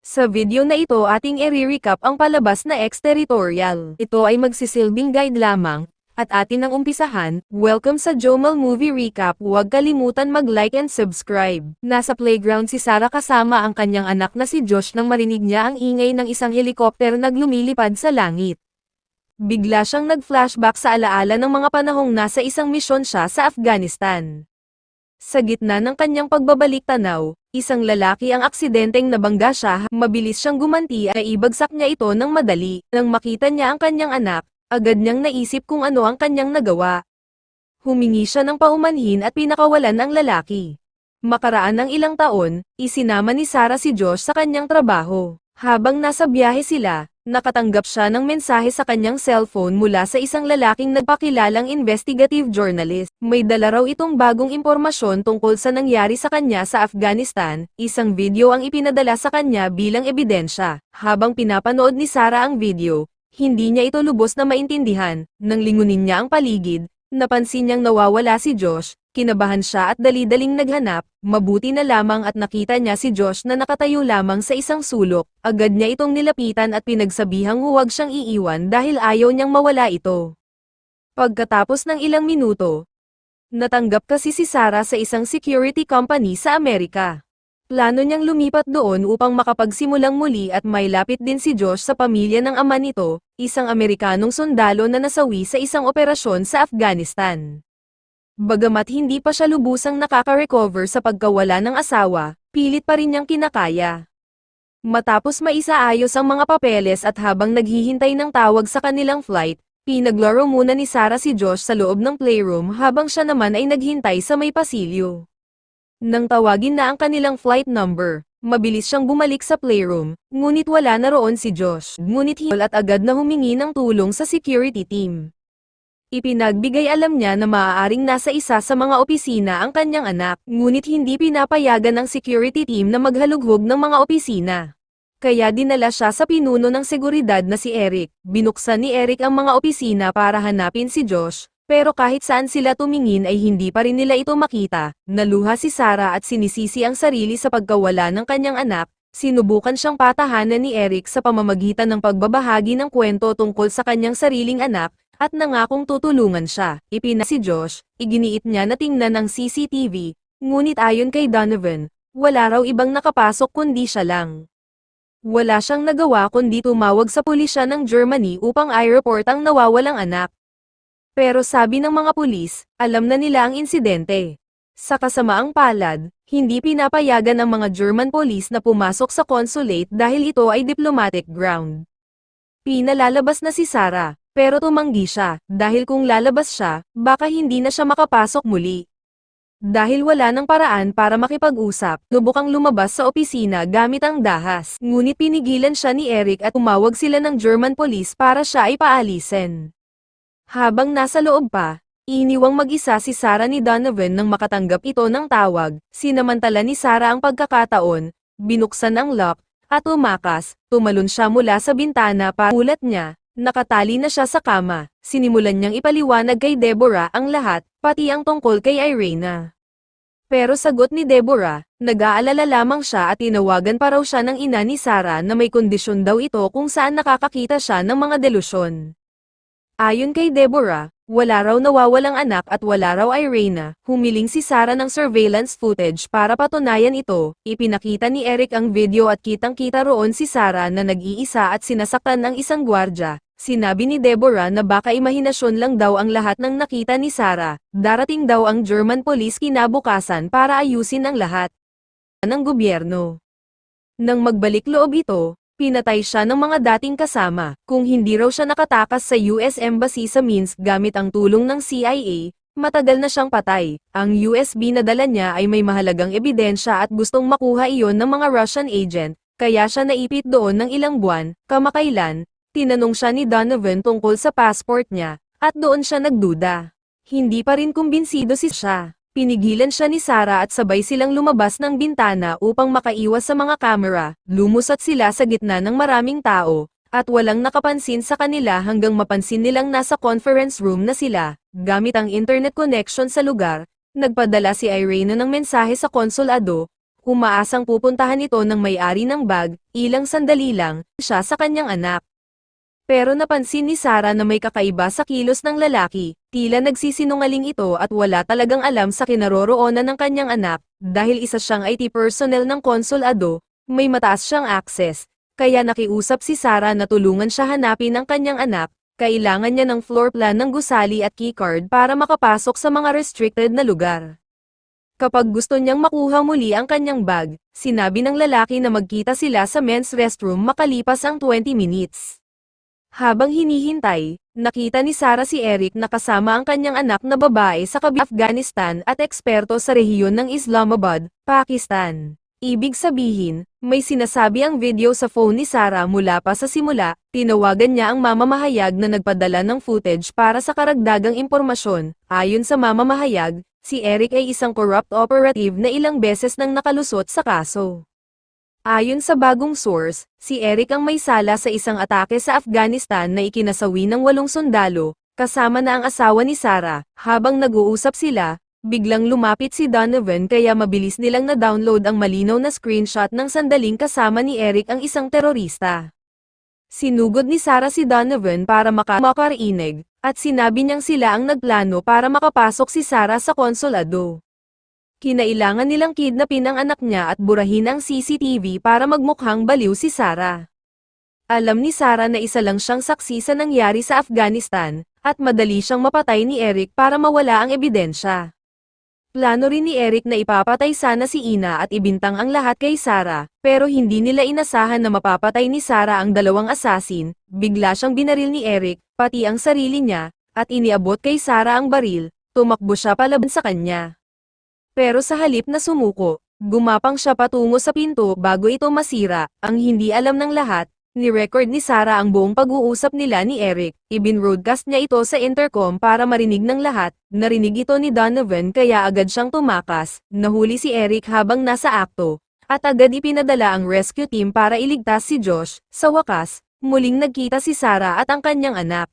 Sa video na ito ating i-recap ang palabas na Exterritorial. Ito ay magsisilbing guide lamang, at atin ang umpisahan. Welcome sa Jomal Movie Recap. Huwag kalimutan mag-like and subscribe. Nasa playground si Sarah kasama ang kanyang anak na si Josh nang marinig niya ang ingay ng isang helikopter na lumilipad sa langit. Bigla siyang nag-flashback sa alaala ng mga panahong nasa isang misyon siya sa Afghanistan. Sa gitna ng kanyang pagbabalik tanaw, isang lalaki ang aksidenteng nabangga siya. Mabilis siyang gumanti at ibagsak niya ito ng madali. Nang makita niya ang kanyang anak, agad niyang naisip kung ano ang kanyang nagawa. Humingi siya ng paumanhin at pinakawalan ang lalaki. Makaraan ng ilang taon, isinama ni Sarah si Josh sa kanyang trabaho. Habang nasa biyahe sila, nakatanggap siya ng mensahe sa kanyang cellphone mula sa isang lalaking nagpakilalang investigative journalist. May dala raw itong bagong impormasyon tungkol sa nangyari sa kanya sa Afghanistan. Isang video ang ipinadala sa kanya bilang ebidensya. Habang pinapanood ni Sarah ang video, hindi niya ito lubos na maintindihan. Nang lingunin niya ang paligid, napansin niyang nawawala si Josh. Kinabahan siya at dali-daling naghanap. Mabuti na lamang at nakita niya si Josh na nakatayo lamang sa isang sulok. Agad niya itong nilapitan at pinagsabihang huwag siyang iiwan dahil ayaw niyang mawala ito. Pagkatapos ng ilang minuto, natanggap kasi si Sarah sa isang security company sa Amerika. Plano niyang lumipat doon upang makapagsimulang muli at may lapit din si Josh sa pamilya ng ama nito, isang Amerikanong sundalo na nasawi sa isang operasyon sa Afghanistan. Bagamat hindi pa siya lubusang nakaka-recover sa pagkawala ng asawa, pilit pa rin niyang kinakaya. Matapos maisaayos ang mga papeles at habang naghihintay ng tawag sa kanilang flight, pinaglaro muna ni Sarah si Josh sa loob ng playroom habang siya naman ay naghintay sa may pasilyo. Nang tawagin na ang kanilang flight number, mabilis siyang bumalik sa playroom, ngunit wala na roon si Josh. Ngunit at agad na humingi ng tulong sa security team. Ipinagbigay alam niya na maaaring nasa isa sa mga opisina ang kanyang anak, ngunit hindi pinapayagan ng security team na maghalughog ng mga opisina. Kaya dinala siya sa pinuno ng seguridad na si Eric. Binuksan ni Eric ang mga opisina para hanapin si Josh, pero kahit saan sila tumingin ay hindi pa rin nila ito makita. Naluha si Sarah at sinisisi ang sarili sa pagkawala ng kanyang anak. Sinubukan siyang patahanan ni Eric sa pamamagitan ng pagbabahagi ng kwento tungkol sa kanyang sariling anak, at nangakong tutulungan siya. Si Josh, iginiit niya na tingnan ang CCTV, ngunit ayon kay Donovan, wala raw ibang nakapasok kundi siya lang. Wala siyang nagawa kundi tumawag sa pulisya ng Germany upang i-report ang nawawalang anak. Pero sabi ng mga pulis, alam na nila ang insidente. Sa kasamaang palad, hindi pinapayagan ang mga German police na pumasok sa consulate dahil ito ay diplomatic ground. Pinalalabas na si Sarah. Pero tumanggi siya, dahil kung lalabas siya, baka hindi na siya makapasok muli. Dahil wala ng paraan para makipag-usap, lubukang lumabas sa opisina gamit ang dahas. Ngunit pinigilan siya ni Eric at tumawag sila ng German police para siya ay paalisin. Habang nasa loob pa, iniwang mag-isa si Sarah ni Donovan nang makatanggap ito ng tawag. Sinamantala ni Sarah ang pagkakataon, binuksan ang lock, at umakas, tumalon siya mula sa bintana para ulat niya. Nakatali na siya sa kama, sinimulan niyang ipaliwanag kay Deborah ang lahat, pati ang tungkol kay Irena. Pero sagot ni Deborah, nag-aalala lamang siya at tinawagan pa raw siya ng ina ni Sarah na may kondisyon daw ito kung saan nakakakita siya ng mga delusyon. Ayon kay Deborah, wala raw nawawalang anak at wala raw Irena. Humiling si Sarah ng surveillance footage para patunayan ito. Ipinakita ni Eric ang video at kitang-kita roon si Sarah na nag-iisa at sinasaktan ng isang gwardya. Sinabi ni Deborah na baka imahinasyon lang daw ang lahat ng nakita ni Sarah. Darating daw ang German police kinabukasan para ayusin ang lahat ng gobyerno. Nang magbalik loob ito, pinatay siya ng mga dating kasama. Kung hindi raw siya nakatakas sa US Embassy sa Minsk gamit ang tulong ng CIA, matagal na siyang patay. Ang USB na dala niya ay may mahalagang ebidensya at gustong makuha iyon ng mga Russian agent, kaya siya naipit doon ng ilang buwan. Kamakailan, tinanong siya ni Donovan tungkol sa passport niya, at doon siya nagduda. Hindi pa rin kumbinsido si siya. Pinigilan siya ni Sarah at sabay silang lumabas ng bintana upang makaiwas sa mga kamera. Lumusot sila sa gitna ng maraming tao, at walang nakapansin sa kanila hanggang mapansin nilang nasa conference room na sila. Gamit ang internet connection sa lugar, nagpadala si Irene ng mensahe sa konsulado, Umaasang pupuntahan ito ng may-ari ng bag, ilang sandali lang, siya sa kanyang anak. Pero napansin ni Sarah na may kakaiba sa kilos ng lalaki, tila nagsisinungaling ito at wala talagang alam sa kinaroroonan ng kanyang anak, dahil isa siyang IT personnel ng konsulado, may mataas siyang access, kaya nakiusap si Sarah na tulungan siya hanapin ang kanyang anak. Kailangan niya ng floor plan ng gusali at keycard para makapasok sa mga restricted na lugar. Kapag gusto niyang makuha muli ang kanyang bag, sinabi ng lalaki na magkita sila sa men's restroom makalipas ang 20 minutes. Habang hinihintay, nakita ni Sarah si Eric na kasama ang kanyang anak na babae sa Afghanistan at eksperto sa rehiyon ng Islamabad, Pakistan. Ibig sabihin, may sinasabi ang video sa phone ni Sarah mula pa sa simula, tinawagan niya ang mamamahayag na nagpadala ng footage para sa karagdagang impormasyon. Ayon sa mamamahayag, si Eric ay isang corrupt operative na ilang beses nang nakalusot sa kaso. Ayon sa bagong source, si Eric ang may sala sa isang atake sa Afghanistan na ikinasawi ng 8 sundalo, kasama na ang asawa ni Sarah. Habang nag-uusap sila, biglang lumapit si Donovan kaya mabilis nilang na-download ang malinaw na screenshot ng sandaling kasama ni Eric ang isang terorista. Sinugod ni Sarah si Donovan para makarinig, at sinabi niyang sila ang nagplano para makapasok si Sarah sa konsulado. Kinailangan nilang kidnapin ang anak niya at burahin ang CCTV para magmukhang baliw si Sarah. Alam ni Sarah na isa lang siyang saksi sa nangyari sa Afghanistan, at madali siyang mapatay ni Eric para mawala ang ebidensya. Plano rin ni Eric na ipapatay sana si Ina at ibintang ang lahat kay Sarah, pero hindi nila inasahan na mapapatay ni Sarah ang dalawang asasin. Bigla siyang binaril ni Eric, pati ang sarili niya, at iniabot kay Sarah ang baril. Tumakbo siya palaban sa kanya. Pero sa halip na sumuko, gumapang siya patungo sa pinto bago ito masira. Ang hindi alam ng lahat, ni-record ni Sarah ang buong pag-uusap nila ni Eric. Ibin-broadcast niya ito sa intercom para marinig ng lahat. Narinig ito ni Donovan kaya agad siyang tumakas. Nahuli si Eric habang nasa akto, at agad ipinadala ang rescue team para iligtas si Josh. Sa wakas, muling nagkita si Sarah at ang kanyang anak.